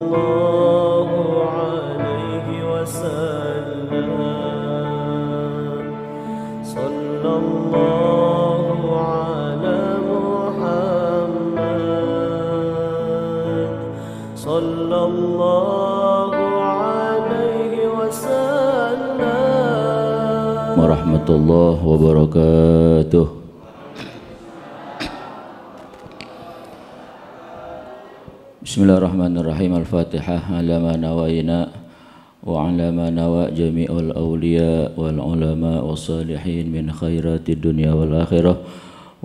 الله عليه وسلم صلى الله على محمد صلى الله عليه وسلم ورحمة الله وبركاته. Bismillahirrahmanirrahim. Al-Fatihah ala ma nawaina wa ala ma nawa jami'ul awliya wal ulama was salihin min khairatid dunya wal akhirah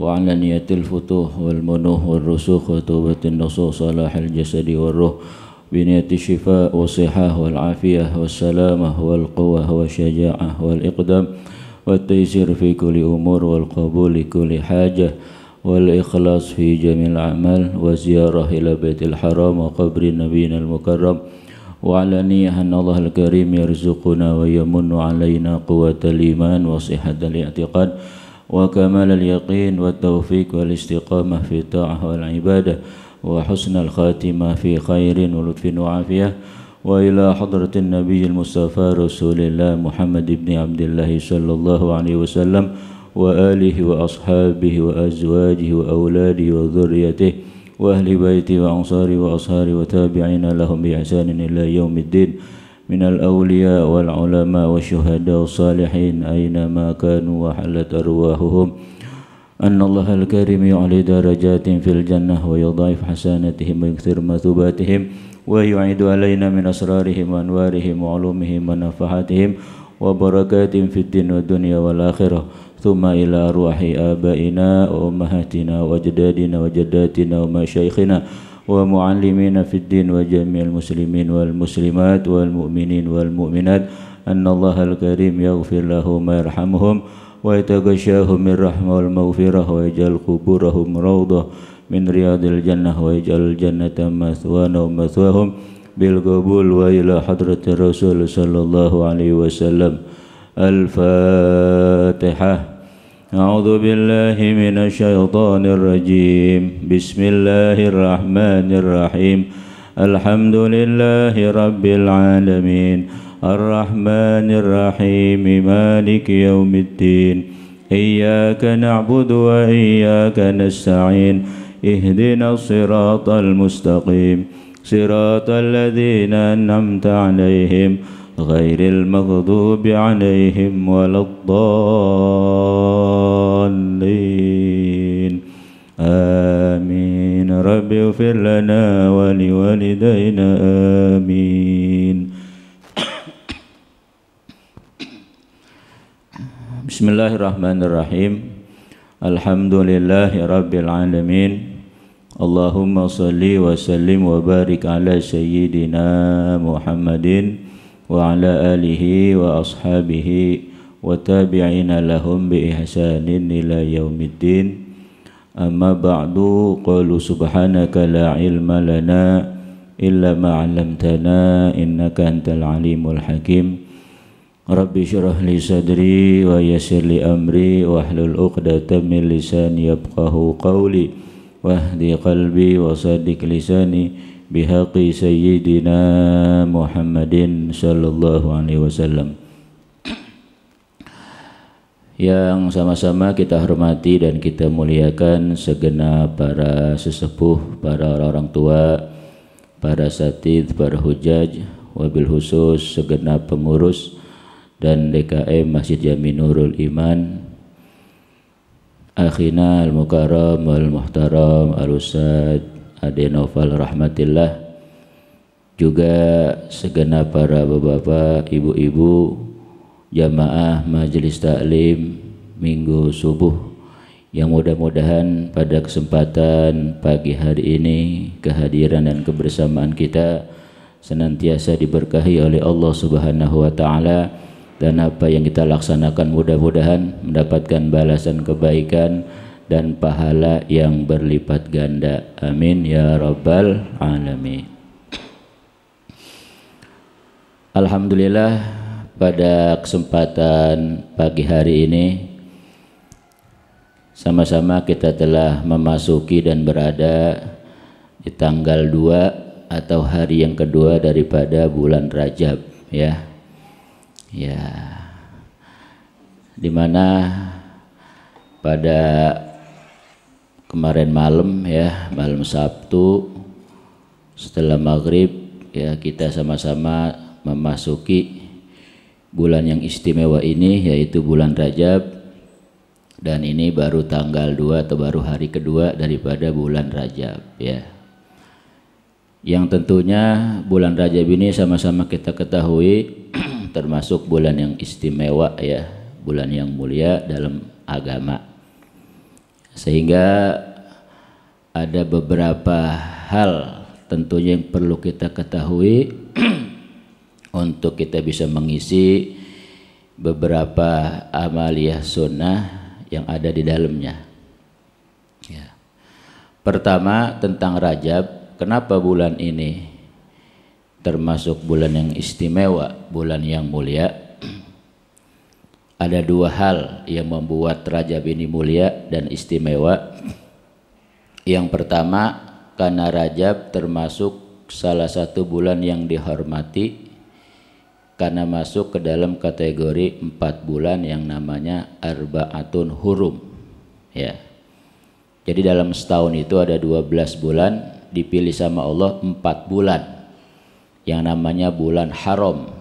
wa ala niyatil futuh wal munuh wal rusukh wa taubatin nasuh salahil jasadi wal ruh bi niyati shifa wa sihah wal afiyah was salamah wal quwwah wa syaja'ah wal iqdam wa taysir fi kulli umur wal qabuli kulli hajah wal ikhlas fi jamil amal wa ziyarah ila baitil haram wa qabri nabiyina al-mukarram wa ala niyahan Allah al-karim yarzuquna wa yamunnu alaina quwwatal iman wa sihhatal i'tiqad wa kamalal yaqin wa taufiq wal istiqamah fi ta'ah wal ibadah wa husnal khatimah fi khairin wa lutfin wa afiyah wa ila hadratin nabiyil mustafa rasulillah Muhammad ibn Abdullah sallallahu alaihi wasallam wa alihi wa ashabihi wa azwajihi wa awladihi wa dhurriyyatihi wa ahli baiti wa ansari wa ashari wa tabi'ina lahum bi ihsanin ila yaumiddin minal awliya wal ulama wa syuhada wa salihin aina ma kanu wa halat arwahuhum anna Allah al-karim yu'li darajatin fil jannah wa yudhaif hasanatihim wa yukthir mathubatihim wa yu'idu alaina min asrarihim wa anwarihim wa ulumihim wa nafahatihim wa barakatin fid din wa dunya wal akhirah thumma ila arwahi abaina wa ummahatina wa ajdadina wa jaddatina wa masyaikhina wa muallimina fid din wa jami'il muslimin wal muslimat wal mu'minin wal mu'minat anna Allah al-karim yaghfir lahum wa yarhamuhum wa yataghashahum min rahmah wal maghfirah wa yaj'al quburahum rawdah min riyadil jannah wa yaj'al jannata mathwana wa mathwahum bil qabul wa ila hadratir rasul sallallahu alaihi wasallam. Al-Fatihah. A'udzu billahi minasy syaithanir rajim. Bismillahirrahmanirrahim. Alhamdulillahi rabbil alamin. Arrahmanir rahim. Maliki yaumiddin. Iyyaka na'budu wa iyyaka nasta'in. Ihdinas siratal mustaqim. Siratal ladzina an'amta 'alaihim ghairil maghdubi 'alaihim waladdallin. Amin. Rabbi ighfir lana wa liwalidayna. Amin. Bismillahirrahmanirrahim. Alhamdulillahi rabbil alamin. Allahumma salli wa sallim wa barik ala sayyidina Muhammadin wa ala alihi wa ashabihi wa tabi'ina lahum bi ihsanin ila yaumiddin. Amma ba'du. Qalu subhanaka la ilma lana illa ma 'allamtana innaka antal alimul hakim. Rabbi syrah li sadri wa yassir li amri wahlul 'uqdatam min lisani yafqahu qawli wahdi qalbi wa saddiq lisani bihaqi sayyidina Muhammadin sallallahu alaihi wasallam. Yang sama-sama kita hormati dan kita muliakan segenap para sesepuh, para orang tua, para satid, para hujaj, wabil khusus segenap pengurus dan DKM Masjid Jami Nurul Iman, akhina al-mukarram wal-muhtaram al-ustad Ade Naufal rahmatillah, juga segenap para bapak, ibu-ibu, jamaah majelis taklim minggu subuh yang mudah-mudahan pada kesempatan pagi hari ini kehadiran dan kebersamaan kita senantiasa diberkahi oleh Allah Subhanahu wa taala, dan apa yang kita laksanakan mudah-mudahan mendapatkan balasan kebaikan dan pahala yang berlipat ganda. Amin ya rabbal alamin. Alhamdulillah, pada kesempatan pagi hari ini sama-sama kita telah memasuki dan berada di tanggal 2 atau hari yang kedua daripada bulan Rajab, ya. Ya. Dimana pada kemarin malam, ya, malam Sabtu setelah maghrib, ya, kita sama-sama memasuki bulan yang istimewa ini, yaitu bulan Rajab. Dan ini baru tanggal 2 atau baru hari kedua daripada bulan Rajab, ya. Yang tentunya bulan Rajab ini sama-sama kita ketahui termasuk bulan yang istimewa, ya, bulan yang mulia dalam agama. Sehingga ada beberapa hal tentunya yang perlu kita ketahui untuk kita bisa mengisi beberapa amaliyah sunnah yang ada di dalamnya, ya. Pertama tentang Rajab, kenapa bulan ini termasuk bulan yang istimewa, bulan yang mulia? Ada dua hal yang membuat Rajab ini mulia dan istimewa. Yang pertama, karena Rajab termasuk salah satu bulan yang dihormati karena masuk ke dalam kategori 4 bulan yang namanya Arba'atun Hurum, ya. Jadi dalam setahun itu ada 12 bulan, dipilih sama Allah 4 bulan yang namanya bulan haram.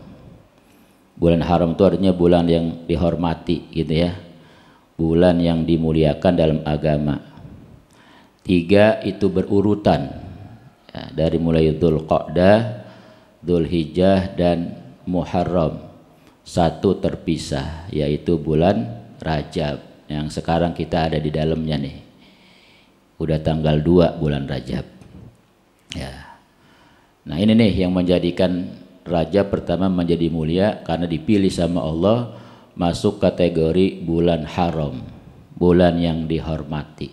Bulan haram itu artinya bulan yang dihormati, gitu ya, bulan yang dimuliakan dalam agama. 3 itu berurutan, ya, dari mulai Dzulqa'dah, Dzulhijjah dan Muharram. 1 terpisah, yaitu bulan Rajab yang sekarang kita ada di dalamnya nih. Udah tanggal 2 bulan Rajab, ya. Nah ini nih yang menjadikan Rajab pertama menjadi mulia karena dipilih sama Allah masuk kategori bulan haram, bulan yang dihormati,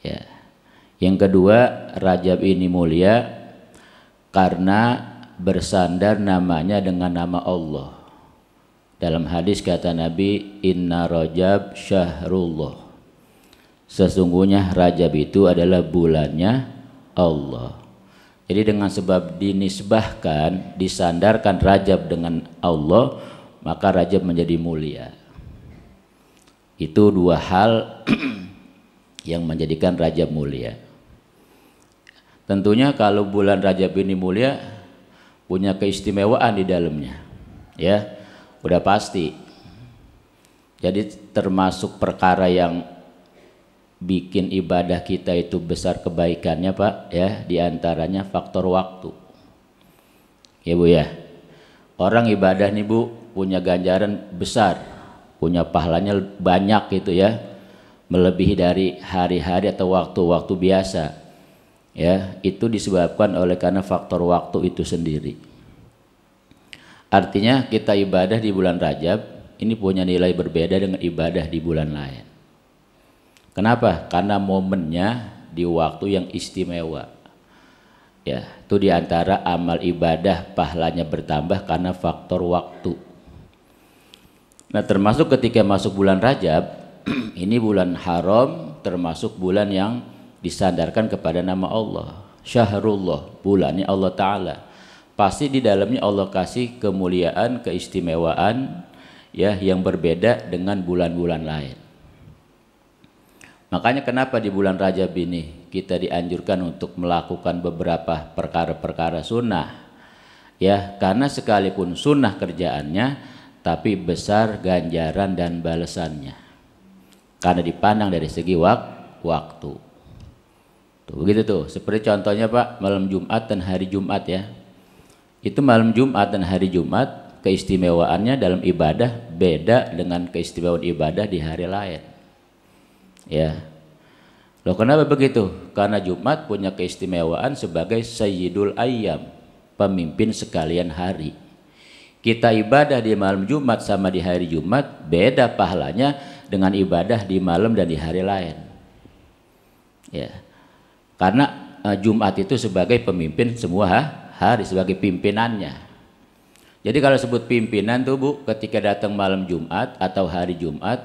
ya. Yang kedua, Rajab ini mulia karena bersandar namanya dengan nama Allah. Dalam hadis kata Nabi, inna Rajab syahrullah, sesungguhnya Rajab itu adalah bulannya Allah. Jadi dengan sebab dinisbahkan, disandarkan Rajab dengan Allah, maka Rajab menjadi mulia. Itu 2 hal yang menjadikan Rajab mulia. Tentunya kalau bulan Rajab ini mulia, punya keistimewaan di dalamnya, ya, udah pasti. Jadi termasuk perkara yang bikin ibadah kita itu besar kebaikannya, Pak, ya, diantaranya faktor waktu, ya Bu, ya. Orang ibadah nih Bu punya ganjaran besar, punya pahalanya banyak gitu, ya, melebihi dari hari-hari atau waktu-waktu biasa, ya. Itu disebabkan oleh karena faktor waktu itu sendiri. Artinya kita ibadah di bulan Rajab ini punya nilai berbeda dengan ibadah di bulan lain. Kenapa? Karena momennya di waktu yang istimewa, ya. Itu diantara amal ibadah pahalanya bertambah karena faktor waktu. Nah termasuk ketika masuk bulan Rajab ini bulan haram, termasuk bulan yang disandarkan kepada nama Allah, syahrullah, bulannya Allah Ta'ala. Pasti di dalamnya Allah kasih kemuliaan, keistimewaan, ya, yang berbeda dengan bulan-bulan lain. Makanya kenapa di bulan Rajab ini kita dianjurkan untuk melakukan beberapa perkara-perkara sunnah, ya, karena sekalipun sunnah kerjaannya tapi besar ganjaran dan balasannya karena dipandang dari segi waktu. Tuh, begitu tuh. Seperti contohnya Pak, malam Jumat dan hari Jumat, ya. Itu malam Jumat dan hari Jumat keistimewaannya dalam ibadah beda dengan keistimewaan ibadah di hari lain, ya. Loh kenapa begitu? Karena Jumat punya keistimewaan sebagai Sayyidul Ayyam, pemimpin sekalian hari. Kita ibadah di malam Jumat sama di hari Jumat beda pahalanya dengan ibadah di malam dan di hari lain, ya. Karena Jumat itu sebagai pemimpin semua hari, sebagai pimpinannya. Jadi kalau sebut pimpinan tuh Bu, ketika datang malam Jumat atau hari Jumat,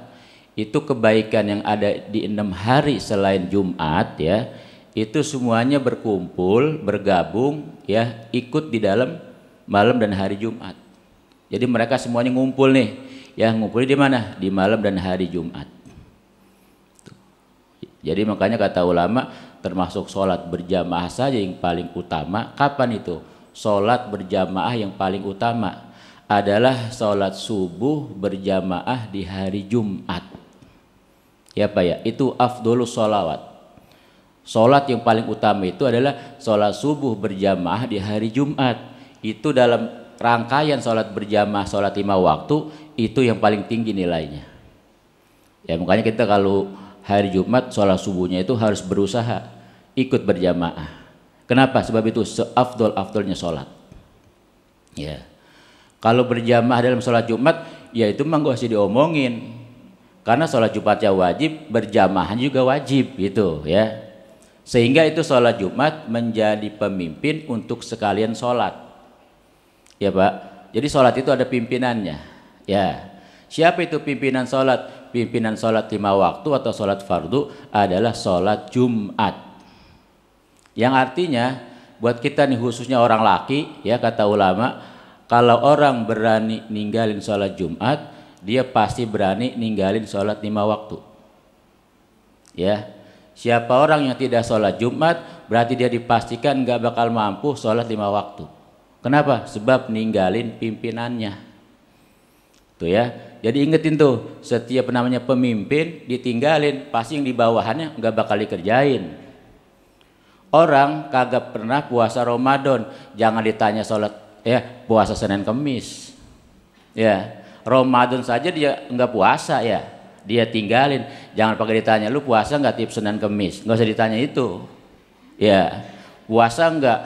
itu kebaikan yang ada di 6 hari selain Jumat, ya, itu semuanya berkumpul, bergabung ya, ikut di dalam malam dan hari Jumat. Jadi mereka semuanya ngumpul nih, ya ngumpul di mana? Di malam dan hari Jumat. Jadi makanya kata ulama, termasuk sholat berjamaah saja yang paling utama. Kapan itu? Sholat berjamaah yang paling utama adalah sholat subuh berjamaah di hari Jumat. Ya Pak ya, itu afdolus sholawat. Sholat yang paling utama itu adalah sholat subuh berjamaah di hari Jumat. Itu dalam rangkaian sholat berjamaah, sholat 5 waktu, itu yang paling tinggi nilainya. Ya makanya kita kalau hari Jumat sholat subuhnya itu harus berusaha ikut berjamaah. Kenapa? Sebab itu seafdol-afdolnya sholat. Ya. Kalau berjamaah dalam sholat Jumat, ya itu mah gak usah diomongin. Karena sholat Jumatnya wajib, berjamaah juga wajib gitu ya. Sehingga itu sholat Jumat menjadi pemimpin untuk sekalian sholat. Ya Pak. Jadi sholat itu ada pimpinannya. Ya. Siapa itu pimpinan sholat? Pimpinan sholat 5 waktu atau sholat fardu adalah sholat Jumat. Yang artinya buat kita nih khususnya orang laki ya, kata ulama, kalau orang berani ninggalin sholat Jumat, dia pasti berani ninggalin sholat 5 waktu. Ya, siapa orang yang tidak sholat Jumat berarti dia dipastikan nggak bakal mampu sholat 5 waktu. Kenapa? Sebab ninggalin pimpinannya. Tuh ya. Jadi ingetin tuh, setiap namanya pemimpin ditinggalin, pasti yang di bawahannya nggak bakal dikerjain. Orang kagak pernah puasa Ramadan, jangan ditanya sholat ya puasa Senin Kemis. Ya, Ramadan saja dia nggak puasa ya, dia tinggalin. Jangan pakai ditanya lu puasa nggak tiap Senin Kemis, nggak usah ditanya itu. Ya, puasa nggak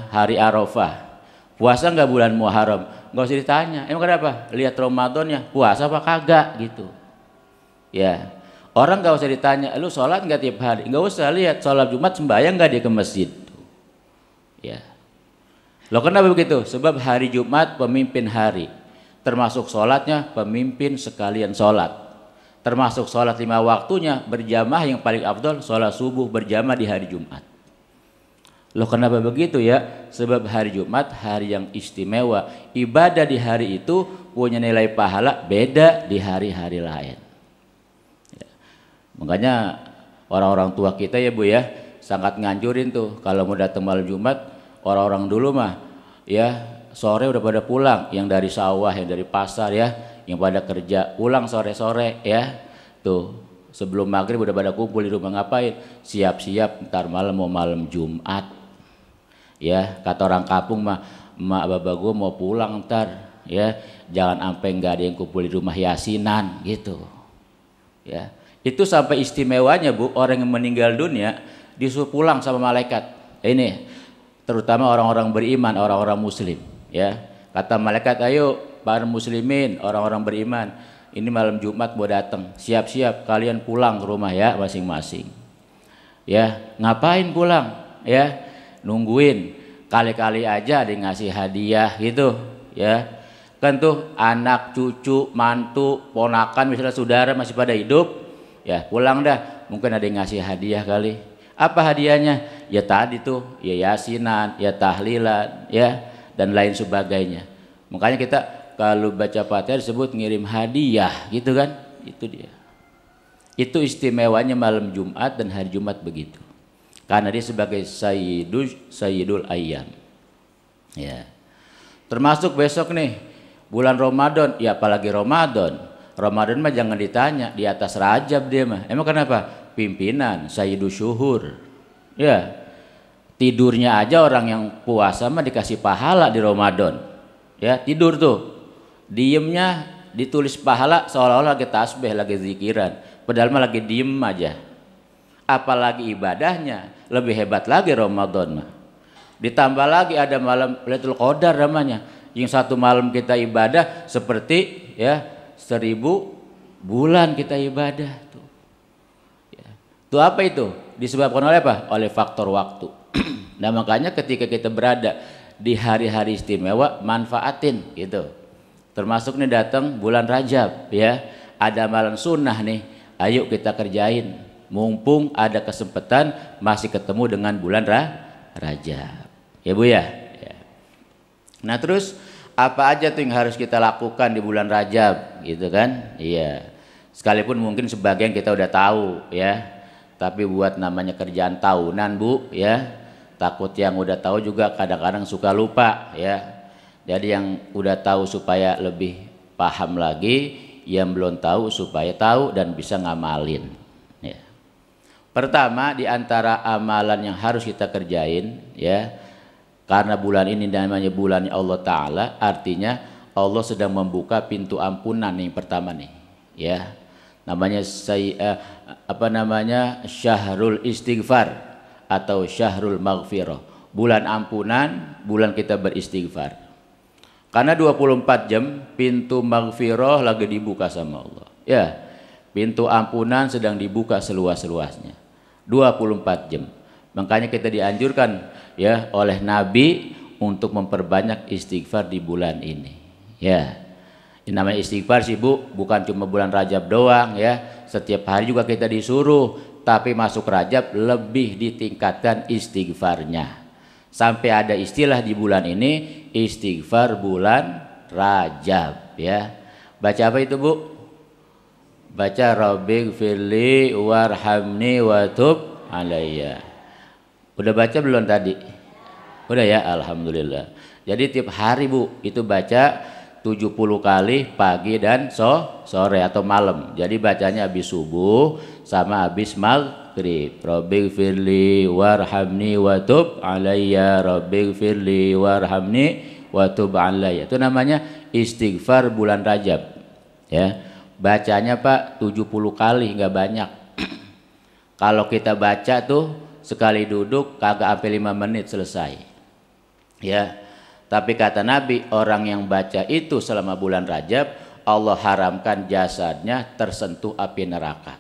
hari Arafah, puasa nggak bulan Muharram, nggak usah ditanya. Emang kenapa? Lihat Ramadannya, puasa apa kagak gitu. Ya, orang nggak usah ditanya, lu sholat nggak tiap hari, nggak usah lihat sholat Jumat sembahyang nggak dia ke masjid. Ya, lo kenapa begitu? Sebab hari Jumat pemimpin hari, termasuk sholatnya pemimpin sekalian sholat, termasuk sholat 5 waktunya berjamaah yang paling afdol sholat subuh berjamaah di hari Jumat. Loh kenapa begitu ya? Sebab hari Jumat hari yang istimewa, ibadah di hari itu punya nilai pahala beda di hari-hari lain ya. Makanya orang-orang tua kita ya Bu ya sangat nganjurin tuh kalau mau datang malam Jumat, orang-orang dulu mah ya sore udah pada pulang, yang dari sawah, yang dari pasar ya, yang pada kerja pulang sore-sore ya. Tuh sebelum maghrib udah pada kumpul di rumah, ngapain? Siap-siap ntar malam mau malam Jumat. Ya, kata orang kampung mah, emak bapak gue mau pulang ntar ya, jangan sampai nggak ada yang kumpul di rumah yasinan gitu ya. Itu sampai istimewanya Bu, orang yang meninggal dunia disuruh pulang sama malaikat. Ini terutama orang-orang beriman, orang-orang muslim ya. Kata malaikat, ayo para muslimin, orang-orang beriman, ini malam Jumat mau datang, siap-siap kalian pulang ke rumah ya masing-masing. Ya, ngapain pulang ya? Nungguin, kali-kali aja ada yang ngasih hadiah gitu ya. Kan tuh anak, cucu, mantu, ponakan misalnya saudara masih pada hidup ya, pulang dah, mungkin ada yang ngasih hadiah kali. Apa hadiahnya? Ya tadi tuh, ya yasinan, ya tahlilan ya, dan lain sebagainya. Makanya kita kalau baca Fatihah disebut ngirim hadiah gitu kan. Itu dia. Itu istimewanya malam Jumat dan hari Jumat begitu. Karena dia sebagai sayyidul ayyam. Ya. Termasuk besok nih bulan Ramadan, ya apalagi Ramadan. Ramadan mah jangan ditanya, di atas Rajab dia mah. Emang kenapa? Pimpinan sayyidul syuhur. Ya. Tidurnya aja orang yang puasa mah dikasih pahala di Ramadan. Ya, tidur tuh. Diemnya ditulis pahala seolah-olah lagi tasbih, lagi zikiran. Padahal mah lagi diem aja. Apalagi ibadahnya lebih hebat lagi Ramadan mah. Ditambah lagi ada malam Lailatul Qadar namanya, yang satu malam kita ibadah seperti ya 1000 bulan kita ibadah tuh. Ya. Tuh apa itu? Disebabkan oleh apa? Oleh faktor waktu. Nah makanya ketika kita berada di hari-hari istimewa, manfaatin gitu. Termasuk nih datang bulan Rajab ya, ada amalan sunnah nih, ayo kita kerjain. mumpung ada kesempatan masih ketemu dengan bulan Rajab. Ya Bu ya. Ya. Nah terus apa aja tuh yang harus kita lakukan di bulan Rajab gitu kan? Iya. Sekalipun mungkin sebagian kita udah tahu ya. Tapi buat namanya kerjaan tahunan Bu ya. Takut yang udah tahu juga kadang-kadang suka lupa ya. Jadi yang udah tahu supaya lebih paham lagi, yang belum tahu supaya tahu dan bisa ngamalin. Ya. Pertama di antara amalan yang harus kita kerjain ya, karena bulan ini namanya bulan Allah Ta'ala, artinya Allah sedang membuka pintu ampunan yang pertama nih ya. Namanya Syahrul Istighfar atau Syahrul Maghfirah. Bulan ampunan, bulan kita beristighfar. Karena 24 jam pintu maghfirah lagi dibuka sama Allah. Ya, pintu ampunan sedang dibuka seluas-luasnya. 24 jam. Makanya kita dianjurkan ya oleh Nabi untuk memperbanyak istighfar di bulan ini. Ya. Ini namanya istighfar sih Bu, bukan cuma bulan Rajab doang ya. Setiap hari juga kita disuruh, tapi masuk Rajab lebih ditingkatkan istighfarnya. Sampai ada istilah di bulan ini istighfar bulan Rajab ya. Baca apa itu Bu? Baca Rabbighfirli warhamni watub alayya. Udah baca belum tadi? Udah ya, alhamdulillah. Jadi tiap hari Bu itu baca 70 kali pagi dan sore atau malam. Jadi bacanya habis subuh sama habis maghrib. Rabbighfirli warhamni watub alayya, Rabbighfirli warhamni watub alayya. Itu namanya istighfar bulan Rajab. Ya. Bacanya Pak 70 kali, nggak banyak. Kalau kita baca tuh sekali duduk kagak sampai 5 menit selesai. Ya. Tapi kata Nabi, orang yang baca itu selama bulan Rajab, Allah haramkan jasadnya tersentuh api neraka.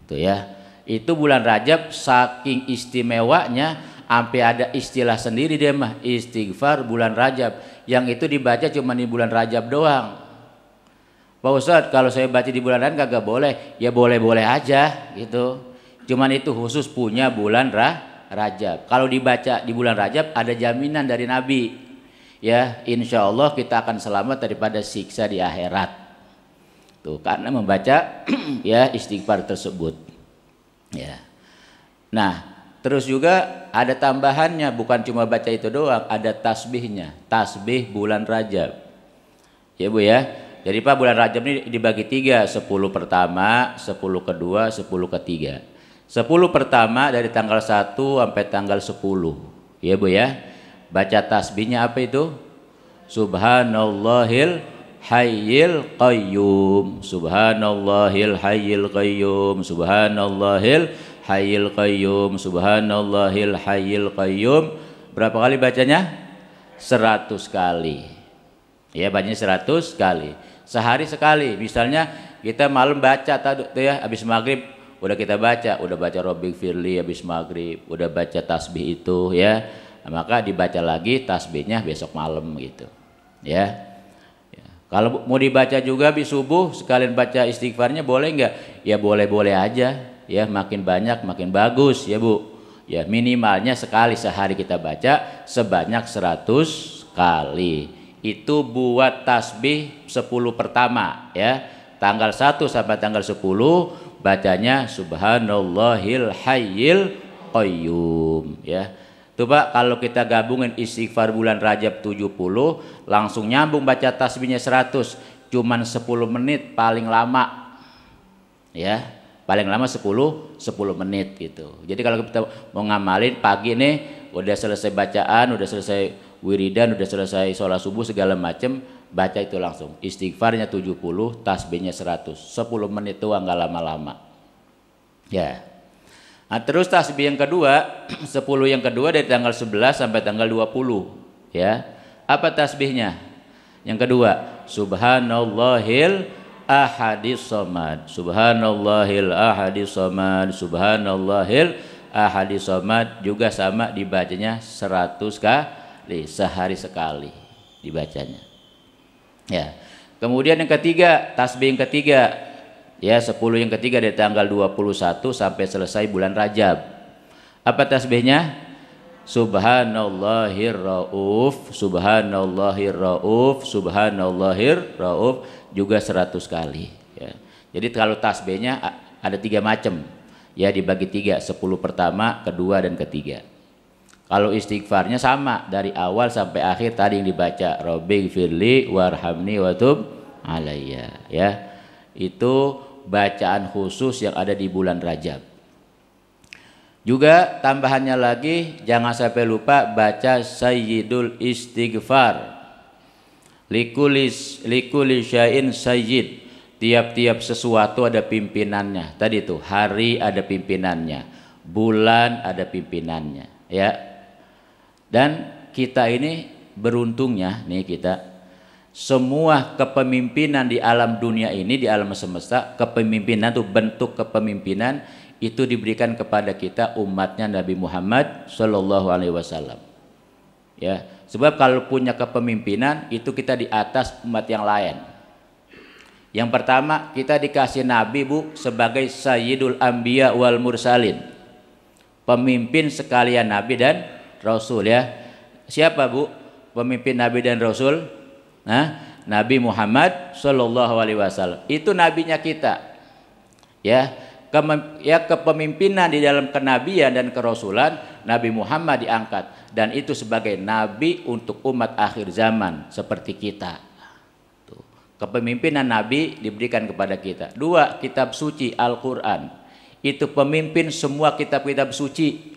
Tuh ya. Itu bulan Rajab saking istimewanya sampai ada istilah sendiri dia mah, istighfar bulan Rajab. Yang itu dibaca cuma di bulan Rajab doang. Pak Ustadz, kalau saya baca di bulan lain kagak boleh. Ya boleh-boleh aja gitu. Cuman itu khusus punya bulan Rajab. Kalau dibaca di bulan Rajab ada jaminan dari Nabi. Ya, insya Allah kita akan selamat daripada siksa di akhirat. Tuh, karena membaca ya istighfar tersebut. Ya. Nah, terus juga ada tambahannya, bukan cuma baca itu doang, ada tasbihnya. Tasbih bulan Rajab. Ya Bu ya. Jadi Pak bulan Rajab ini dibagi 3, 10 pertama, 10 kedua, 10 ketiga. 10 pertama dari tanggal 1 sampai tanggal 10. Ya Bu ya. Baca tasbihnya apa itu? Subhanallahil hayyil qayyum. Subhanallahil hayyil qayyum. Subhanallahil hayyil qayyum. Subhanallahil hayyil qayyum. Berapa kali bacanya? 100 kali. Ya, bacanya 100 kali. Sehari sekali. Misalnya kita malam baca tuh ya habis maghrib udah kita baca, udah baca Rabbighfirli habis maghrib, udah baca tasbih itu ya. Nah, maka dibaca lagi tasbihnya besok malam gitu. Ya. Ya. Kalau mau dibaca juga habis subuh sekalian baca istighfarnya boleh nggak? Ya boleh-boleh aja. Ya, makin banyak makin bagus ya Bu. Ya, minimalnya sekali sehari kita baca sebanyak 100 kali. Itu buat tasbih 10 pertama ya. Tanggal 1 sampai tanggal 10 bacanya Subhanallahil hayyil qayyum ya. Tuh Pak, kalau kita gabungin istighfar bulan Rajab 70 langsung nyambung baca tasbihnya 100, cuman 10 menit paling lama. Ya, paling lama 10 menit gitu. Jadi kalau kita mau ngamalin pagi nih udah selesai bacaan, udah selesai wiridan, udah selesai sholat subuh segala macem, baca itu langsung. Istighfarnya 70, tasbihnya 100. 10 menit doang, nggak lama-lama. Ya. Nah, terus tasbih yang kedua, 10 yang kedua dari tanggal 11 sampai tanggal 20. Ya. Apa tasbihnya? Yang kedua, Subhanallahil ahadis somad. Subhanallahil ahadis somad. Subhanallahil ahadis somad. Juga sama dibacanya 100 kali, sehari sekali dibacanya. Ya. Kemudian yang ketiga, tasbih yang ketiga Ya, 10 yang ketiga dari tanggal 21 sampai selesai bulan Rajab. Apa tasbihnya? Subhanallahir rauf, subhanallahir rauf, subhanallahir rauf, juga 100 kali ya. Jadi kalau tasbihnya ada 3 macam ya, dibagi 3, 10 pertama, kedua dan ketiga. Kalau istighfarnya sama dari awal sampai akhir tadi yang dibaca, Rabbighfirli warhamni watub alayya ya. Itu bacaan khusus yang ada di bulan Rajab. Juga tambahannya lagi, jangan sampai lupa baca Sayyidul Istighfar. Likuli syai'in sayyid. Tiap-tiap sesuatu ada pimpinannya. Tadi itu hari ada pimpinannya, bulan ada pimpinannya ya. Dan kita ini beruntungnya nih, kita semua kepemimpinan di alam dunia ini, di alam semesta, kepemimpinan itu, bentuk kepemimpinan itu diberikan kepada kita umatnya Nabi Muhammad Shallallahu Alaihi Wasallam. Ya, sebab kalau punya kepemimpinan itu kita di atas umat yang lain. Yang pertama, kita dikasih Nabi sebagai Sayyidul Anbiya wal Mursalin, pemimpin sekalian Nabi dan Rasul ya. Siapa pemimpin Nabi dan Rasul? Nah, Nabi Muhammad Shallallahu Alaihi Wasallam itu nabinya kita ya. Kepemimpinan di dalam kenabian dan kerasulan Nabi Muhammad diangkat, dan itu sebagai nabi untuk umat akhir zaman seperti kita. Tuh. Kepemimpinan Nabi diberikan kepada kita. 2, kitab suci Al-Quran itu pemimpin semua kitab-kitab suci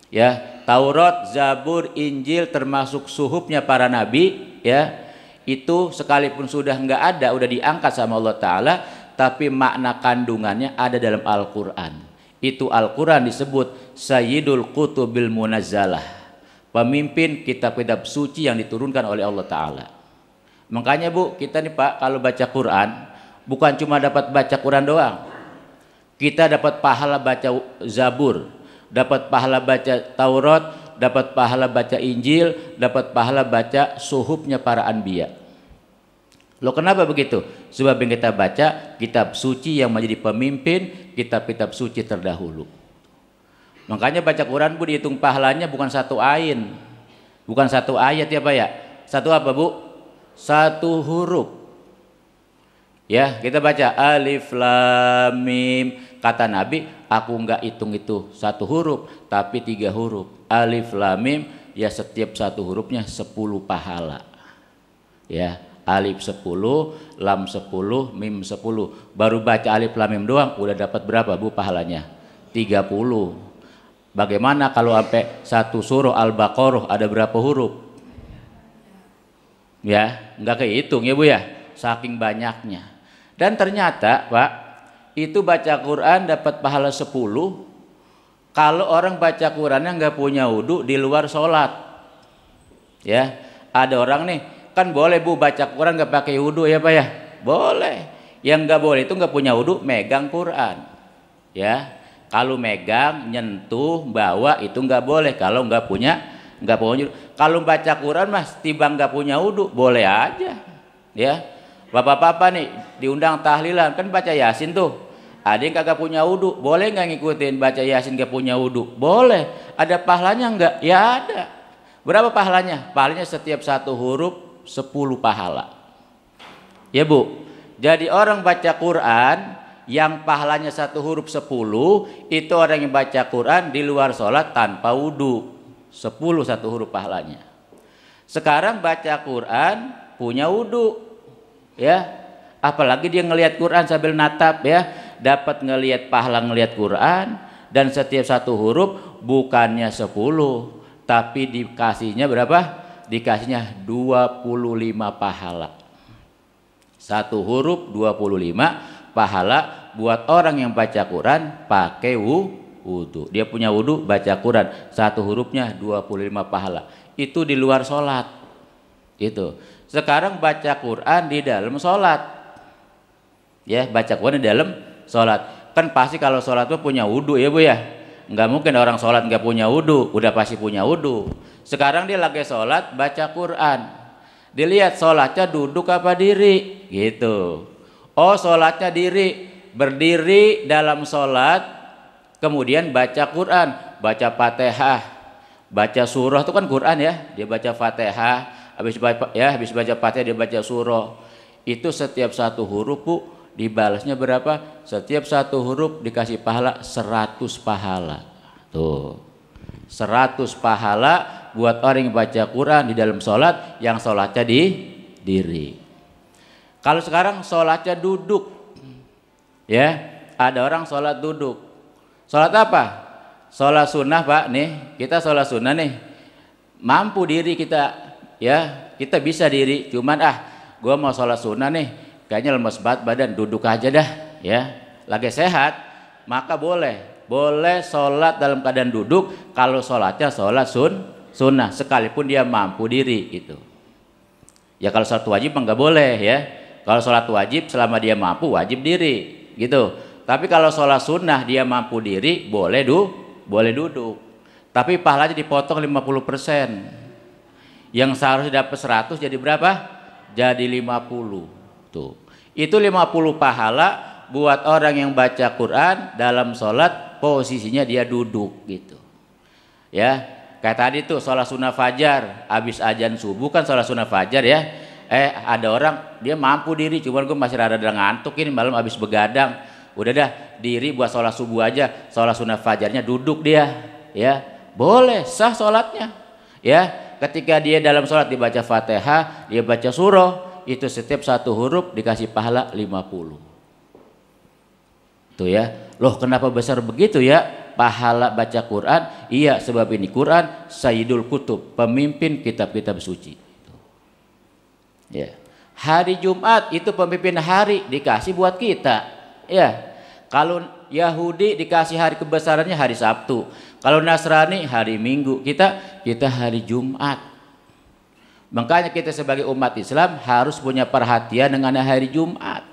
ya. Taurat, Zabur, Injil termasuk suhufnya para nabi ya. Itu sekalipun sudah nggak ada, udah diangkat sama Allah Ta'ala, tapi makna kandungannya ada dalam Al-Quran. Itu Al-Quran disebut Sayyidul Qutubil Munazzalah, pemimpin kitab-kitab suci yang diturunkan oleh Allah Ta'ala. Makanya kita nih Pak, kalau baca Quran bukan cuma dapat baca Quran doang, kita dapat pahala baca Zabur, dapat pahala baca Taurat, dapat pahala baca Injil, dapat pahala baca suhufnya para anbiya. Loh, kenapa begitu? Sebab yang kita baca kitab suci yang menjadi pemimpin kitab-kitab suci terdahulu. Makanya baca Quran dihitung pahalanya bukan 1 ain, bukan 1 ayat ya Pak ya. 1 apa 1 huruf. Ya, kita baca Alif Lam Mim. Kata Nabi, aku enggak hitung itu 1 huruf, tapi 3 huruf. Alif Lam Mim, ya setiap 1 hurufnya 10 pahala. Ya. Alif 10, Lam 10, Mim 10. Baru baca Alif Lam Mim doang udah dapat berapa pahalanya? 30. Bagaimana kalau sampai 1 surah Al-Baqarah ada berapa huruf? Ya, enggak kehitung ya ya, saking banyaknya. Dan ternyata Pak, itu baca Quran dapat pahala 10 kalau orang baca Qurannya nggak punya wudu di luar sholat. Ya, ada orang nih, kan boleh baca Quran nggak pakai wudu ya Pak ya? Boleh. Yang nggak boleh itu nggak punya wudu megang Quran. Ya, kalau megang, nyentuh, bawa itu nggak boleh. Kalau nggak punya wudu. Kalau baca Quran mas tiba nggak punya wudu boleh aja. Ya, bapak-bapak nih diundang tahlilan kan baca Yasin tuh. Ada yang kagak punya wudu, boleh nggak ngikutin baca Yasin nggak punya wudu? Boleh. Ada pahalanya nggak? Ya ada. Berapa pahalanya? Pahalanya setiap 1 huruf 10 pahala. Ya jadi orang baca Quran yang pahalanya 1 huruf 10, itu orang yang baca Quran di luar sholat tanpa wudu, 10 1 huruf pahalanya. Sekarang baca Quran punya wudu, ya, apalagi dia ngelihat Quran sambil natap ya, dapat ngelihat pahala ngelihat Quran, dan setiap 1 huruf bukannya 10, tapi dikasihnya berapa? Dikasihnya 25 pahala. 1 huruf 25 pahala buat orang yang baca Quran pakai wudu. Dia punya wudu baca Quran, 1 hurufnya 25 pahala. Itu di luar sholat. Itu. Sekarang baca Quran di dalam sholat. Ya, baca Quran di dalam sholat. Kan pasti kalau sholat itu punya wudu ya ya. Nggak mungkin orang sholat nggak punya wudu, udah pasti punya wudu. Sekarang dia lagi sholat baca Quran, dilihat sholatnya duduk apa diri gitu. Oh sholatnya diri, berdiri dalam sholat, kemudian baca Quran, baca Fatihah, baca surah itu kan Quran ya, dia baca Fatihah, habis baca Fatihah dia baca surah. Itu setiap satu huruf Bu dibalasnya berapa? Setiap satu huruf dikasih pahala 100 pahala. Tuh. 100 pahala buat orang yang baca Quran di dalam sholat, yang sholatnya di diri. Kalau sekarang sholatnya duduk, ya ada orang sholat duduk. Sholat apa? Sholat sunnah Pak, nih kita sholat sunnah nih, mampu diri kita, ya kita bisa diri. Cuman gue mau sholat sunnah nih, kayaknya lemes banget badan, duduk aja dah, ya lagi sehat, maka boleh sholat dalam keadaan duduk kalau sholatnya sholat sunnah, sekalipun dia mampu diri itu. Ya kalau sholat wajib nggak boleh ya. Kalau sholat wajib selama dia mampu wajib diri gitu. Tapi kalau sholat sunnah dia mampu diri boleh duduk. Tapi pahalanya dipotong 50%. Yang seharusnya dapat 100 jadi berapa? Jadi 50. Tuh. Itu 50 pahala buat orang yang baca Quran dalam sholat posisinya dia duduk gitu. Ya, kayak tadi tuh sholat sunnah fajar, habis azan subuh kan sholat sunnah fajar ya. Ada orang dia mampu diri, cuman gue masih rada ngantuk ini malam habis begadang. Udah dah diri buat sholat subuh aja, sholat sunnah fajarnya duduk dia, ya boleh sah sholatnya. Ya, ketika dia dalam sholat dibaca Fatihah, dia baca surah, itu setiap satu huruf dikasih pahala 50. Tuh ya, loh kenapa besar begitu ya pahala baca Quran? Iya, sebab ini Quran Sayyidul Kutub, pemimpin kitab-kitab suci. Ya. Hari Jumat itu pemimpin hari dikasih buat kita. Ya. Kalau Yahudi dikasih hari kebesarannya hari Sabtu. Kalau Nasrani hari Minggu. Kita hari Jumat. Makanya kita sebagai umat Islam harus punya perhatian dengan hari Jumat.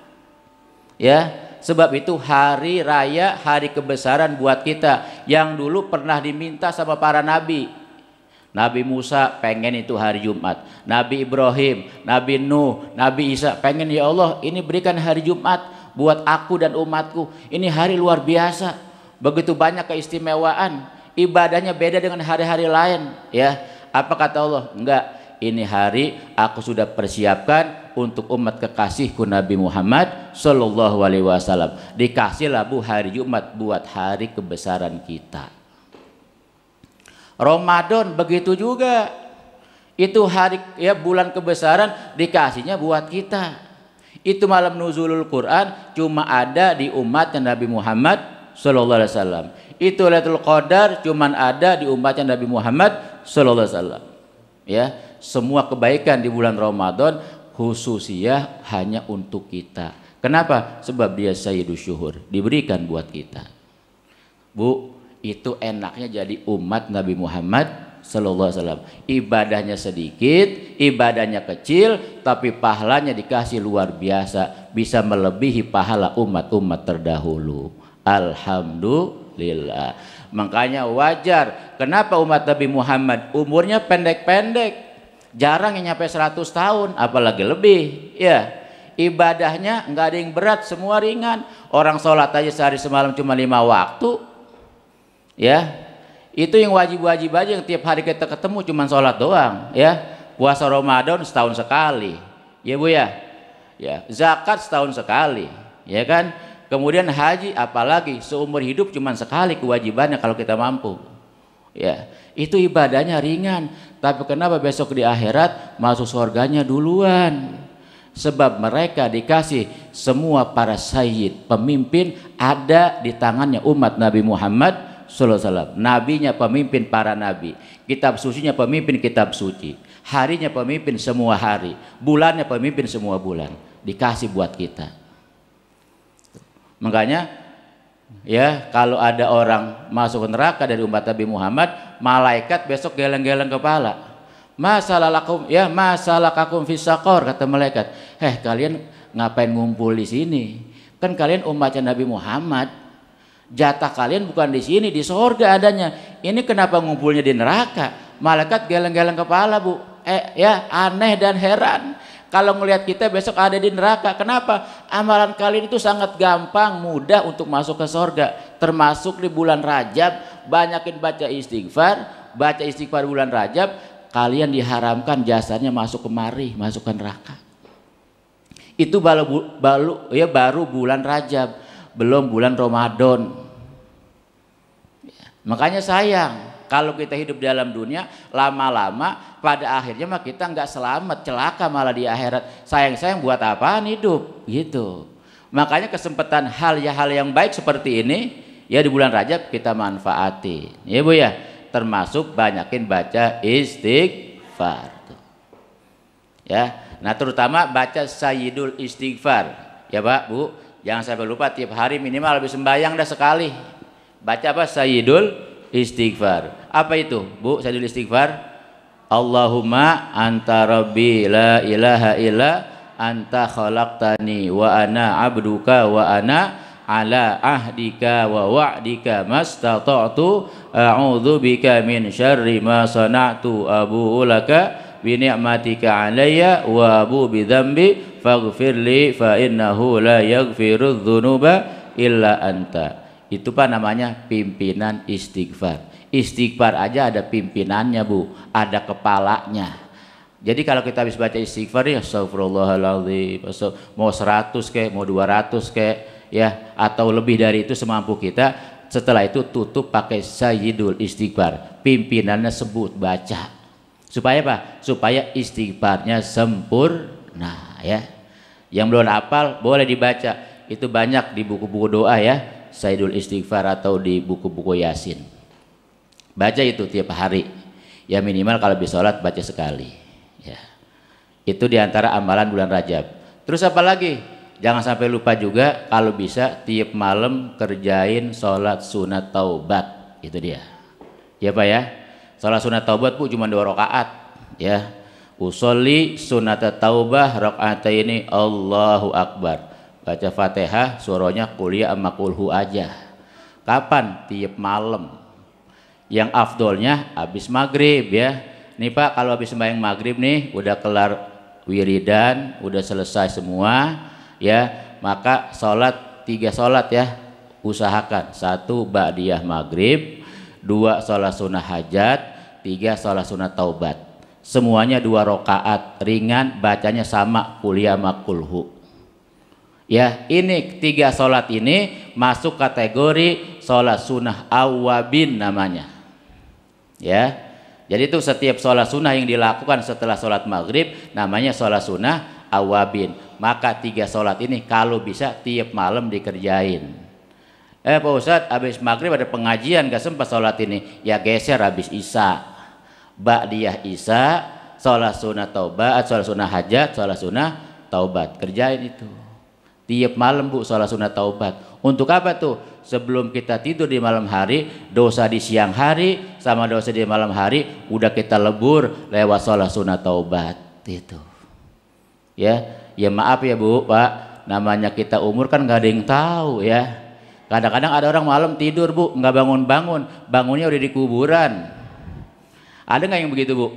Ya. Sebab itu hari raya, hari kebesaran buat kita yang dulu pernah diminta sama para nabi. Nabi Musa pengen itu hari Jumat, Nabi Ibrahim, Nabi Nuh, Nabi Isa pengen, ya Allah ini berikan hari Jumat buat aku dan umatku. Ini hari luar biasa, begitu banyak keistimewaan, ibadahnya beda dengan hari-hari lain. Ya, apa kata Allah? Enggak, ini hari aku sudah persiapkan untuk umat kekasihku Nabi Muhammad Sallallahu Alaihi Wasallam. Dikasihlah Bu hari Jumat buat hari kebesaran kita. Ramadan begitu juga, itu hari ya bulan kebesaran dikasihnya buat kita. Itu malam nuzulul Quran cuma ada di umatnya Nabi Muhammad Sallallahu Alaihi Wasallam. Itu Lailatul Qadar cuma ada di umatnya Nabi Muhammad Sallallahu Alaihi Wasallam. Ya, semua kebaikan di bulan Ramadan khususnya hanya untuk kita. Kenapa? Sebab dia Sayyidus Syuhur, diberikan buat kita. Bu, itu enaknya jadi umat Nabi Muhammad Sallallahu Alaihi Wasallam. Ibadahnya sedikit, ibadahnya kecil, tapi pahalanya dikasih luar biasa, bisa melebihi pahala umat-umat terdahulu. Alhamdulillah. Makanya wajar kenapa umat Nabi Muhammad umurnya pendek-pendek, jarang yang nyampe 100 tahun, apalagi lebih. Ya, ibadahnya nggak ada yang berat, semua ringan. Orang sholat aja sehari semalam cuma 5 waktu. Ya, itu yang wajib-wajib aja, yang tiap hari kita ketemu cuma sholat doang. Ya, puasa Ramadan setahun sekali, ya Bu ya. Ya, zakat setahun sekali, ya kan. Kemudian haji apalagi seumur hidup cuma sekali kewajibannya kalau kita mampu. Ya, itu ibadahnya ringan. Tapi kenapa besok di akhirat masuk surganya duluan? Sebab mereka dikasih semua para sayyid, pemimpin ada di tangannya umat Nabi Muhammad Sallallahu Alaihi Wasallam. Nabinya pemimpin para nabi, kitab sucinya pemimpin kitab suci, harinya pemimpin semua hari, bulannya pemimpin semua bulan, dikasih buat kita. Makanya ya, kalau ada orang masuk neraka dari umat Nabi Muhammad, malaikat besok geleng-geleng kepala. Masalakakum fisaqor, kata malaikat. Kalian ngapain ngumpul di sini? Kan kalian umatnya Nabi Muhammad. Jatah kalian bukan di sini, di sorga adanya. Ini kenapa ngumpulnya di neraka? Malaikat geleng-geleng kepala Bu. Ya aneh dan heran. Kalau ngelihat kita besok ada di neraka. Kenapa? Amalan kalian itu sangat gampang, mudah untuk masuk ke surga. Termasuk di bulan Rajab, banyakin baca istighfar bulan Rajab, kalian diharamkan jasanya masuk kemari, masuk ke neraka. Itu baru bulan Rajab, belum bulan Ramadan. Makanya sayang kalau kita hidup dalam dunia, lama-lama pada akhirnya mah kita nggak selamat, celaka malah di akhirat. Sayang-sayang buat apaan hidup gitu. Makanya kesempatan hal yang baik seperti ini ya di bulan Rajab kita manfaati. Ya Bu ya, termasuk banyakin baca istighfar. Ya, nah terutama baca Sayyidul Istighfar. Ya Pak, Bu, jangan sampai lupa tiap hari minimal habis sembahyang dah sekali. Baca apa? Sayyidul Istighfar. Apa itu Bu Sayyidul Istighfar? Allahumma anta rabbi la ilaha illa anta khalaqtani wa ana abduka wa ana ala ahdika wa wa'dika mastata'tu a'udzu bika min syarri ma sana'tu abu'u laka bi ni'matika alayya wa abu bi dzambi faghfirli fa innahu la yaghfirudz dzunuba illa anta. Itu Pak namanya pimpinan istighfar. Istighfar aja ada pimpinannya Bu, ada kepalanya. Jadi kalau kita habis baca istighfar ya astagfirullahaladzim, mau 100 kek, mau 200 kek ya, atau lebih dari itu semampu kita. Setelah itu tutup pakai Sayyidul Istighfar, pimpinannya sebut baca. Supaya apa? Supaya istighfarnya sempurna ya. Yang belum hafal boleh dibaca. Itu banyak di buku-buku doa ya, Sayyidul Istighfar atau di buku-buku Yasin. Baca itu tiap hari. Ya minimal kalau habis sholat baca sekali. Ya. Itu diantara amalan bulan Rajab. Terus apa lagi? Jangan sampai lupa juga kalau bisa tiap malam kerjain sholat sunat taubat. Itu dia. Ya Pak ya. Sholat sunat taubat Bu cuma 2 rakaat. Ya. Usolli sunat taubah rakaataini Allahu Akbar. Baca Fatihah, surahnya kuliah sama kulhu aja. Kapan? Tiap malam. Yang afdolnya habis maghrib ya. Nih Pak, kalau habis sembahyang maghrib nih udah kelar wiridan, udah selesai semua ya, maka sholat 3 sholat ya, usahakan. 1 ba'diyah maghrib, 2 sholat sunnah hajat, 3 sholat sunnah taubat. Semuanya 2 rakaat ringan, bacanya sama kuliah makulhu. Ya, ini 3 sholat ini masuk kategori sholat sunnah awabin namanya. Ya, jadi itu setiap sholat sunnah yang dilakukan setelah sholat maghrib namanya sholat sunnah awabin. Maka 3 sholat ini kalau bisa tiap malam dikerjain. Pak Ustadz, habis maghrib ada pengajian gak sempat sholat ini, ya geser habis isya, ba'diyah isya, sholat sunnah taubat, sholat sunnah hajat, sholat sunnah taubat. Kerjain itu tiap malam Bu, sholat sunnah taubat. Untuk apa tuh? Sebelum kita tidur di malam hari, dosa di siang hari sama dosa di malam hari udah kita lebur lewat sholat sunnah taubat itu. Ya, ya maaf ya Bu, Pak, namanya kita umur kan nggak ada yang tahu ya. Kadang-kadang ada orang malam tidur Bu, nggak bangun-bangun, bangunnya udah di kuburan. Ada nggak yang begitu Bu?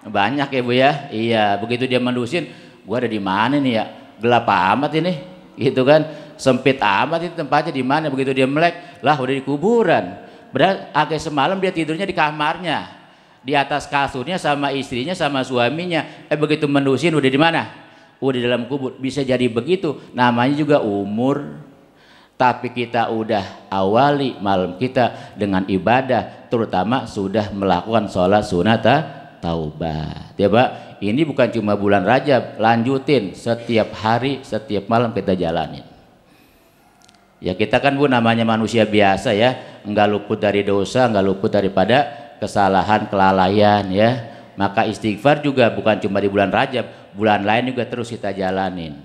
Banyak ya Bu ya. Iya, begitu dia mendusin, gua ada di mana nih ya? Gelap amat ini, gitu kan? Sempit amat itu tempatnya di mana, begitu dia melek lah udah di kuburan. Berarti agak semalam dia tidurnya di kamarnya, di atas kasurnya sama istrinya sama suaminya. Begitu mendusin udah di mana? Udah di dalam kubur. Bisa jadi begitu, namanya juga umur. Tapi kita udah awali malam kita dengan ibadah, terutama sudah melakukan sholat sunat taubat. Ya Pak, ini bukan cuma bulan Rajab, lanjutin setiap hari, setiap malam kita jalanin. Ya kita kan Bu namanya manusia biasa ya, enggak luput dari dosa, enggak luput daripada kesalahan, kelalaian ya. Maka istighfar juga bukan cuma di bulan Rajab, bulan lain juga terus kita jalanin.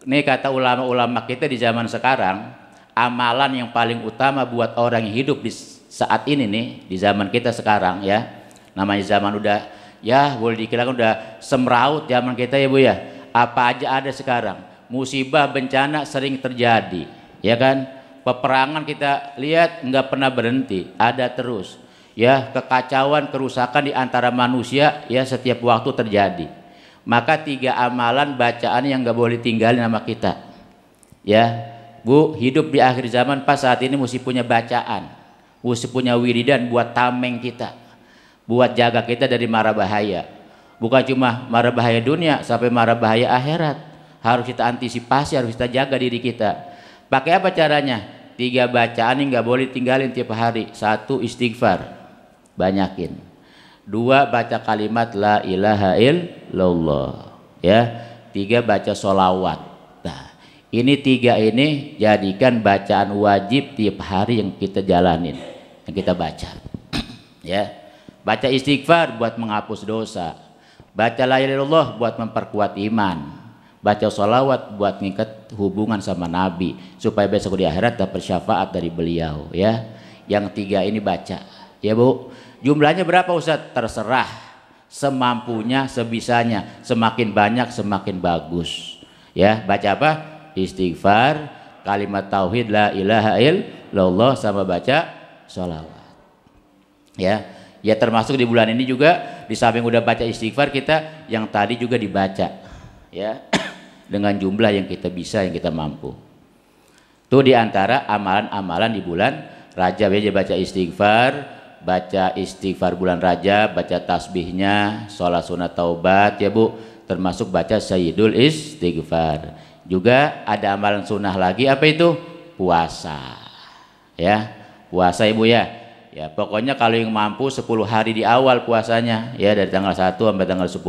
Nih kata ulama-ulama kita di zaman sekarang, amalan yang paling utama buat orang yang hidup di saat ini nih, di zaman kita sekarang ya. Namanya zaman udah ya boleh dikirakan udah semraut zaman kita ya Bu ya. Apa aja ada sekarang. Musibah, bencana sering terjadi. Ya kan, peperangan kita lihat nggak pernah berhenti, ada terus. Ya, kekacauan, kerusakan di antara manusia ya setiap waktu terjadi. Maka 3 amalan bacaan yang nggak boleh tinggalin sama kita. Ya, Bu, hidup di akhir zaman pas saat ini mesti punya bacaan, mesti punya wiridan buat tameng kita, buat jaga kita dari mara bahaya. Bukan cuma mara bahaya dunia, sampai mara bahaya akhirat. Harus kita antisipasi, harus kita jaga diri kita. Pakai apa caranya? 3 bacaan yang nggak boleh tinggalin tiap hari. 1, istighfar, banyakin. 2, baca kalimat la ilaha illallah. Ya. 3, baca sholawat. Nah, ini 3 ini jadikan bacaan wajib tiap hari yang kita jalanin, yang kita baca. Ya. Baca istighfar buat menghapus dosa. Baca la ilaha illallah buat memperkuat iman. Baca sholawat buat ngikat hubungan sama Nabi supaya besok di akhirat dapat syafaat dari beliau. Ya. Yang 3 ini baca. Ya Bu. Jumlahnya berapa Ustaz? Terserah, semampunya, sebisanya. Semakin banyak semakin bagus. Ya, baca apa? Istighfar, kalimat tauhid la ilaha illallah, sama baca sholawat. Ya, ya termasuk di bulan ini juga di samping udah baca istighfar, kita yang tadi juga dibaca. Ya, dengan jumlah yang kita bisa, yang kita mampu. Itu diantara amalan-amalan di bulan Rajab aja, baca istighfar. Baca istighfar bulan Rajab, baca tasbihnya, sholat sunat taubat ya Bu, termasuk baca sayyidul istighfar. Juga ada amalan sunnah lagi, apa itu? Puasa. Ya, puasa Ibu ya. Ya, pokoknya kalau yang mampu 10 hari di awal puasanya, ya dari tanggal 1 sampai tanggal 10.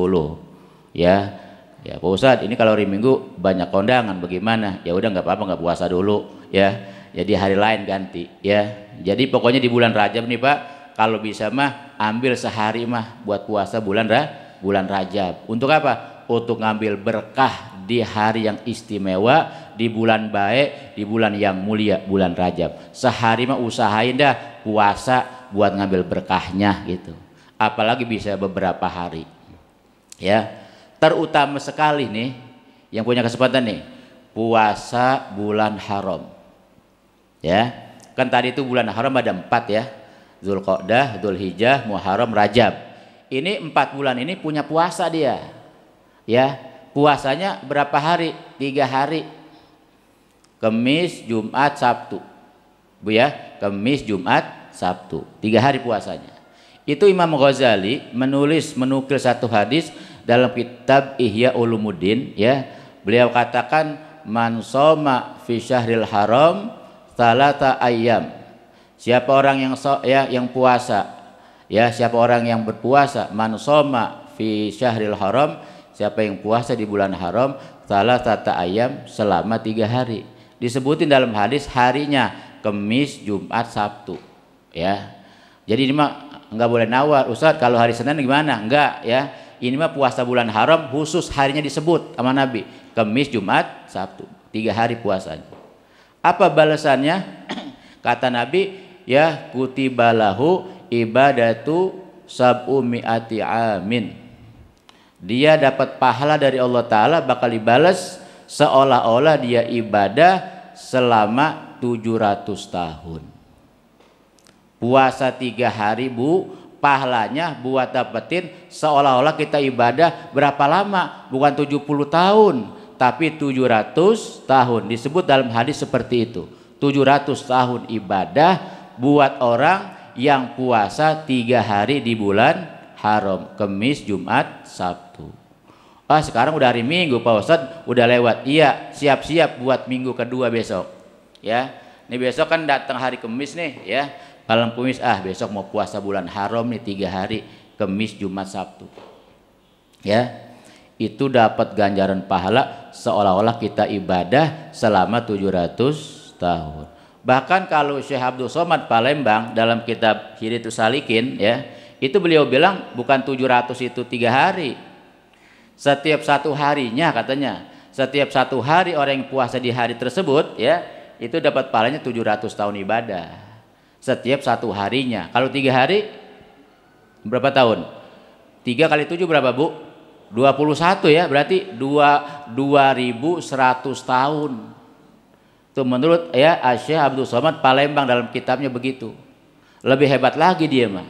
Ya. Ya, Pak Ustadz, ini kalau hari Minggu banyak kondangan bagaimana? Ya udah nggak apa-apa, nggak puasa dulu ya. Jadi hari lain ganti ya. Jadi pokoknya di bulan Rajab nih Pak, kalau bisa mah ambil sehari mah buat puasa bulan Rajab. Untuk apa? Untuk ngambil berkah di hari yang istimewa, di bulan baik, di bulan yang mulia, bulan Rajab. Sehari mah usahain dah puasa buat ngambil berkahnya gitu. Apalagi bisa beberapa hari. Ya. Terutama sekali nih yang punya kesempatan nih, puasa bulan haram. Ya. Kan tadi itu bulan haram ada 4 ya. Dzulqa'dah, Dzulhijjah, Muharram, Rajab. Ini 4 bulan ini punya puasa dia. Ya, puasanya berapa hari? 3 hari. Kamis, Jumat, Sabtu. Bu ya, Kamis, Jumat, Sabtu. 3 hari puasanya. Itu Imam Ghazali menukil satu hadis dalam kitab Ihya Ulumuddin ya. Beliau katakan man shoma fi syahril haram salata ayyam. Siapa orang yang puasa, ya siapa orang yang berpuasa, man shoma fi syahril haram, siapa yang puasa di bulan haram, salatata ayyam, selama 3 hari. Disebutin dalam hadis harinya Kamis, Jumat, Sabtu. Ya. Jadi ini mah enggak boleh nawar, Ustaz kalau hari Senin gimana? Enggak ya. Ini mah puasa bulan haram khusus harinya disebut sama Nabi. Kamis, Jumat, Sabtu. 3 hari puasanya. Apa balasannya? Kata Nabi, ya kutibalahu ibadatu sab'u mi'ati amin. Dia dapat pahala dari Allah Ta'ala, bakal dibalas seolah-olah dia ibadah selama 700 tahun. Puasa 3 hari Bu, pahalanya buat dapetin seolah-olah kita ibadah berapa lama? Bukan 70 tahun, tapi 700 tahun. Disebut dalam hadis seperti itu. 700 tahun ibadah buat orang yang puasa 3 hari di bulan haram, Kamis, Jumat, Sabtu. Ah sekarang udah hari Minggu Pak Ustadz, udah lewat. Iya, siap-siap buat minggu kedua besok. Ya, ini besok kan datang hari Kamis nih ya. Malam Kamis, besok mau puasa bulan haram nih 3 hari, Kamis, Jumat, Sabtu. Ya, itu dapat ganjaran pahala seolah-olah kita ibadah selama 700 tahun. Bahkan kalau Syekh Abdul Somad Palembang dalam kitab Hidayatus Salikin ya, itu beliau bilang bukan 700 itu 3 hari. Setiap 1 harinya katanya, setiap 1 hari orang yang puasa di hari tersebut ya, itu dapat pahalanya 700 tahun ibadah. Setiap 1 harinya. Kalau 3 hari berapa tahun? 3 kali 7 berapa Bu? 21 ya, berarti 2100 tahun. Itu menurut ya Syekh Abdul Somad Palembang dalam kitabnya begitu. Lebih hebat lagi dia mah.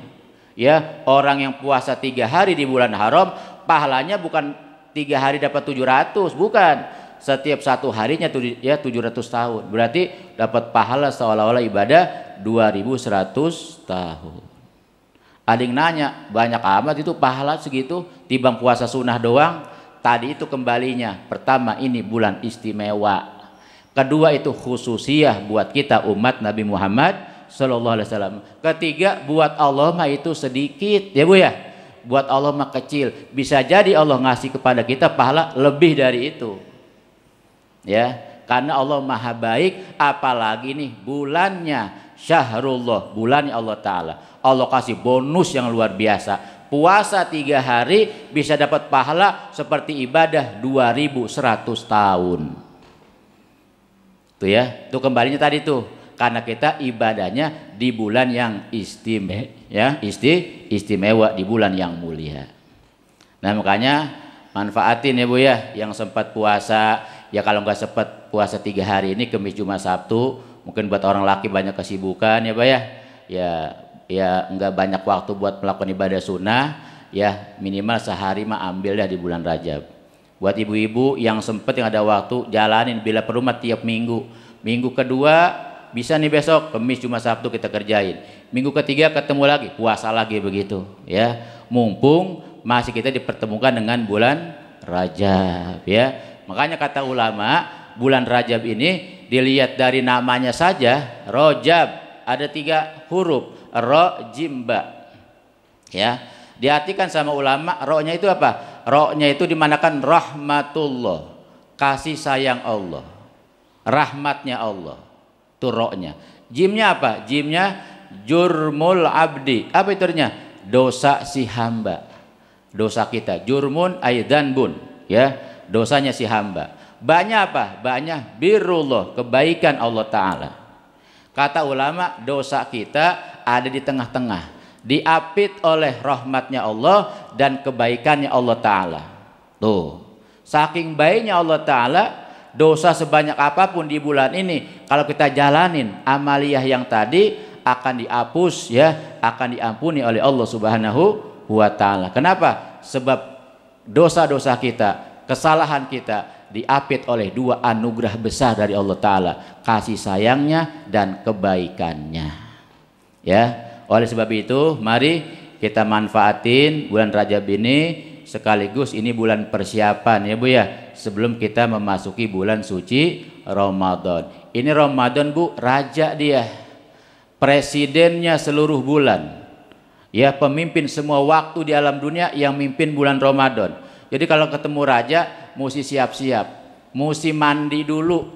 Ya, orang yang puasa 3 hari di bulan haram, pahalanya bukan 3 hari dapat 700, bukan. Setiap 1 harinya 700 tahun. Berarti dapat pahala seolah-olah ibadah 2100 tahun. Ada yang nanya, banyak amat itu pahala segitu, timbang puasa sunnah doang. Tadi itu kembalinya. Pertama, ini bulan istimewa. Kedua, itu khususiyah buat kita umat Nabi Muhammad sallallahu alaihi wasallam. Ketiga, buat Allah mah itu sedikit, ya Bu ya. Buat Allah mah kecil. Bisa jadi Allah ngasih kepada kita pahala lebih dari itu. Ya, karena Allah Maha baik, apalagi nih bulannya Syahrullah, bulannya Allah Ta'ala. Allah kasih bonus yang luar biasa. Puasa 3 hari bisa dapat pahala seperti ibadah 2100 tahun. Tuh ya, tuh kembalinya tadi tuh. Karena kita ibadahnya di bulan yang istimewa, di bulan yang mulia. Nah makanya manfaatin ya Bu ya, yang sempat puasa. Ya kalau nggak sempat puasa 3 hari ini, Kamis, Jumat, Sabtu, mungkin buat orang laki banyak kesibukan ya Pak ya. Ya nggak banyak waktu buat melakukan ibadah sunnah, ya minimal sehari mah ambil dah di bulan Rajab. Buat ibu-ibu yang sempat, yang ada waktu, jalanin bila perlu mah tiap minggu. Minggu kedua bisa nih besok, Kamis, Jumat, Sabtu kita kerjain. Minggu ketiga ketemu lagi, puasa lagi begitu ya. Mumpung masih kita dipertemukan dengan bulan Rajab ya. Makanya kata ulama, bulan Rajab ini dilihat dari namanya saja, Rajab, ada 3 huruf, ro, jim, ba. Ya, diartikan sama ulama, ro-nya itu apa? Ro-nya itu dimanakan rahmatullah, kasih sayang Allah, rahmatnya Allah. Itu ro-nya. Jimnya apa? Jimnya jurmul abdi. Apa itu artinya? Dosa si hamba. Dosa kita. Jurmun aidan bun, ya. Dosanya si hamba. Banyak apa? Banyak birrullah, kebaikan Allah Ta'ala. Kata ulama, dosa kita ada di tengah-tengah, diapit oleh rahmatnya Allah dan kebaikannya Allah Ta'ala. Tuh, saking baiknya Allah Ta'ala, dosa sebanyak apapun di bulan ini, kalau kita jalanin amaliyah yang tadi, akan dihapus ya, akan diampuni oleh Allah Subhanahu wa Ta'ala. Kenapa? Sebab dosa-dosa kita, kesalahan kita diapit oleh 2 anugerah besar dari Allah Ta'ala, kasih sayangnya dan kebaikannya. Ya, oleh sebab itu mari kita manfaatin bulan Rajab ini, sekaligus ini bulan persiapan ya Bu ya, sebelum kita memasuki bulan suci Ramadan. Ini Ramadan Bu, raja dia, presidennya seluruh bulan, ya pemimpin semua waktu di alam dunia yang mimpin bulan Ramadan. Jadi kalau ketemu raja mesti siap-siap, mesti mandi dulu,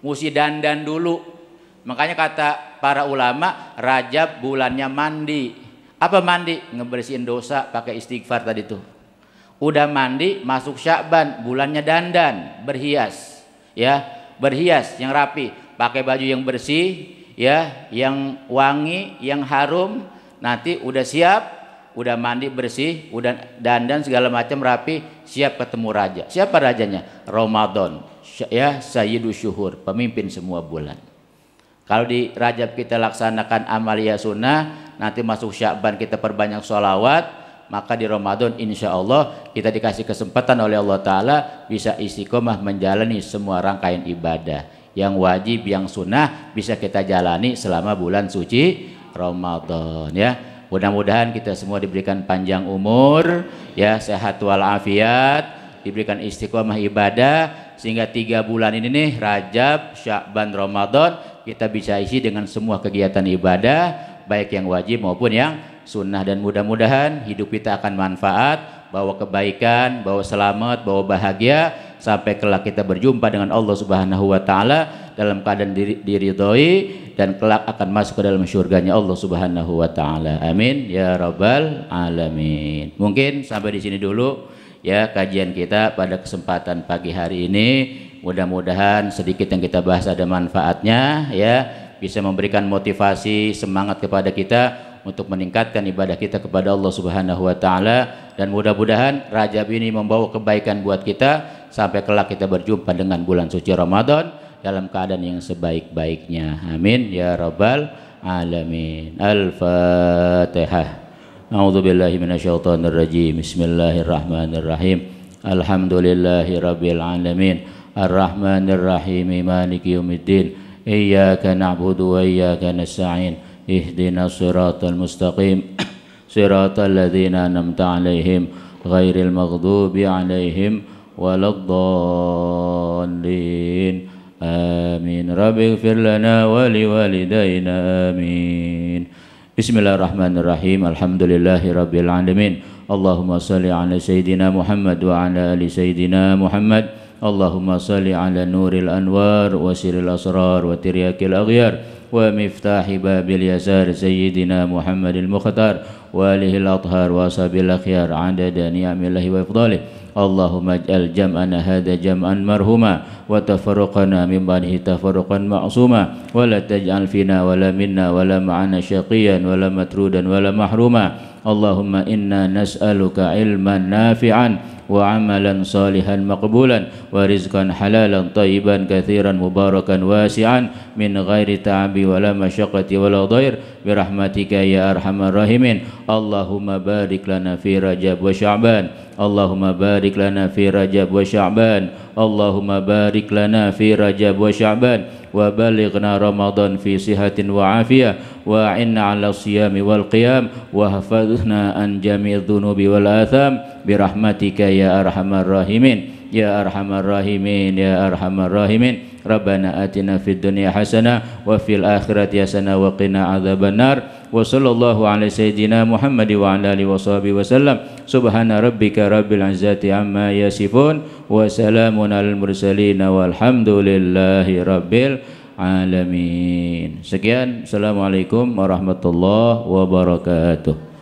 mesti dandan dulu. Makanya kata para ulama, Rajab bulannya mandi. Apa mandi? Ngebersihin dosa pakai istighfar tadi tuh. Udah mandi, masuk Sya'ban, bulannya dandan, berhias. Ya, berhias yang rapi, pakai baju yang bersih, ya, yang wangi, yang harum. Nanti udah siap, udah mandi bersih, udah dandan segala macam rapi, siap ketemu raja. Siapa rajanya? Ramadan. Ya, Sayyidus Syuhur, pemimpin semua bulan. Kalau di Rajab kita laksanakan amaliyah sunnah, nanti masuk Sya'ban kita perbanyak sholawat, maka di Ramadan insya Allah kita dikasih kesempatan oleh Allah Ta'ala bisa istiqomah menjalani semua rangkaian ibadah. Yang wajib, yang sunnah bisa kita jalani selama bulan suci Ramadan ya. Mudah-mudahan kita semua diberikan panjang umur, ya, sehat walafiat, diberikan istiqomah ibadah, sehingga 3 bulan ini nih, Rajab, Sya'ban, Ramadan, kita bisa isi dengan semua kegiatan ibadah, baik yang wajib maupun yang sunnah. Dan mudah-mudahan hidup kita akan manfaat, bawa kebaikan, bawa selamat, bawa bahagia, sampai kelak kita berjumpa dengan Allah Subhanahu wa Ta'ala dalam keadaan diridhoi, dan kelak akan masuk ke dalam syurganya Allah Subhanahu wa Ta'ala. Amin ya rabbal alamin. Mungkin sampai di sini dulu ya kajian kita pada kesempatan pagi hari ini. Mudah-mudahan sedikit yang kita bahas ada manfaatnya ya, bisa memberikan motivasi, semangat kepada kita untuk meningkatkan ibadah kita kepada Allah Subhanahu wa Ta'ala, dan mudah-mudahan Rajab ini membawa kebaikan buat kita sampai kelak kita berjumpa dengan bulan suci Ramadan dalam keadaan yang sebaik-baiknya. Amin ya rabbal alamin. Al-Fatihah. A'udzu billahi minasyaitonir rajim. Bismillahirrahmanirrahim. Alhamdulillahi rabbil alamin. Ar-Rahmanir Rahim. Maliki yaumiddin. Iyyaka na'budu wa iyyaka nasta'in. Ihdinas siratal mustaqim. Siratal ladzina an'amta 'alaihim ghairil maghdubi 'alaihim waladdallin. Amin. Rabbighfir lana wa liwalidayna. Amin. Bismillahirrahmanirrahim. Alhamdulillahi rabbil alamin. Allahumma salli ala sayyidina Muhammad wa ala ali sayyidina Muhammad. Allahumma salli ala nuril anwar wa siril asrar wa tiryakil aghyar wa miftahi babil yasar sayyidina Muhammadil mukhtar wa alihil athhar wa ashabil akhyar adada ni'amillahi wa ifdalih. Allahumma ij'al jam'ana hadha jam'an marhuma wa tafarruqana min ba'dihi tafarruqan ma'suma wa la taj'al fina wa la minna wa la ma'ana syaqiyan wa la matrudan wa la mahruma. Allahumma inna nas'aluka ilman nafi'an wa amalan salihan maqbulan wa rizqan halalan tayyiban katsiran mubarakan wasi'an min ghairi ta'abi wa la masyaqqati wa la dhair bi rahmatika ya arhamar rahimin. Allahumma barik lana fi Rajab wa Sya'ban. Allahumma barik lana fi Rajab wa Sya'ban. Allahumma barik lana fi Rajab wa Sya'ban wa balighna Ramadan fi sihatin wa afiyah wa a'inna 'ala siyami wal qiyam wa hafadhna an jami'idh dhunubi wal atham bi rahmatika ya arhamar rahimin ya arhamar rahimin ya arhamar rahimin. Rabbana atina fid dunya hasanah wa fil akhirati hasanah wa qina adzabannar. Wa sallallahu ala sayyidina Muhammad wa ala alihi wa sahbihi wasallam. Subhana rabbika rabbil izzati amma yasifun wa salamun alal mursalin walhamdulillahi rabbil alamin. Sekian, assalamualaikum warahmatullahi wabarakatuh.